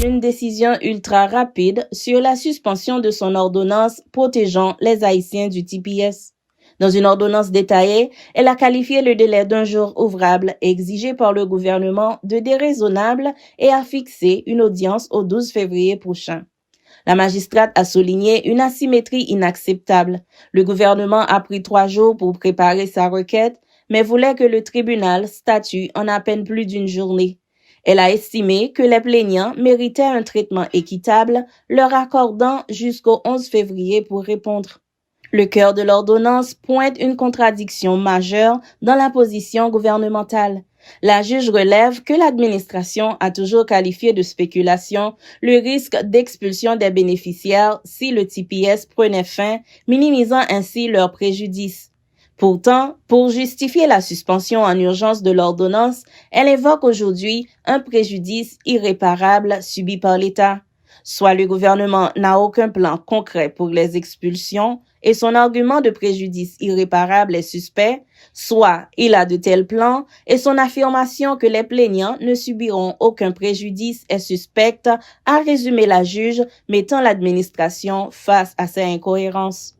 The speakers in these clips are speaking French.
D'une décision ultra rapide sur la suspension de son ordonnance protégeant les Haïtiens du TPS. Dans une ordonnance détaillée, elle a qualifié le délai d'un jour ouvrable exigé par le gouvernement de déraisonnable et a fixé une audience au 12 février prochain. La magistrate a souligné une asymétrie inacceptable. Le gouvernement a pris 3 jours pour préparer sa requête, mais voulait que le tribunal statue en à peine plus d'une journée. Elle a estimé que les plaignants méritaient un traitement équitable, leur accordant jusqu'au 11 février pour répondre. Le cœur de l'ordonnance pointe une contradiction majeure dans la position gouvernementale. La juge relève que l'administration a toujours qualifié de spéculation le risque d'expulsion des bénéficiaires si le TPS prenait fin, minimisant ainsi leur préjudice. Pourtant, pour justifier la suspension en urgence de l'ordonnance, elle évoque aujourd'hui un préjudice irréparable subi par l'État. Soit le gouvernement n'a aucun plan concret pour les expulsions et son argument de préjudice irréparable est suspect, soit il a de tels plans et son affirmation que les plaignants ne subiront aucun préjudice est suspecte, a résumé la juge, mettant l'administration face à ces incohérences.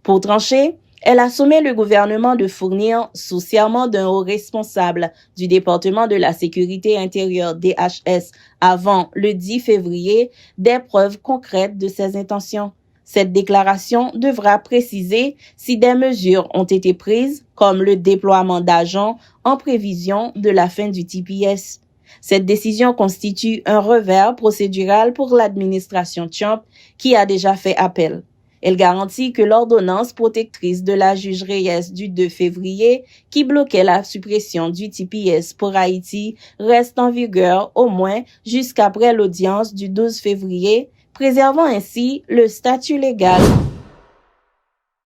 Pour trancher, elle a sommé le gouvernement de fournir, sous serment d'un haut responsable du département de la sécurité intérieure DHS avant le 10 février, des preuves concrètes de ses intentions. Cette déclaration devra préciser si des mesures ont été prises, comme le déploiement d'agents en prévision de la fin du TPS. Cette décision constitue un revers procédural pour l'administration Trump qui a déjà fait appel. Elle garantit que l'ordonnance protectrice de la juge Reyes du 2 février, qui bloquait la suppression du TPS pour Haïti, reste en vigueur au moins jusqu'après l'audience du 12 février, préservant ainsi le statut légal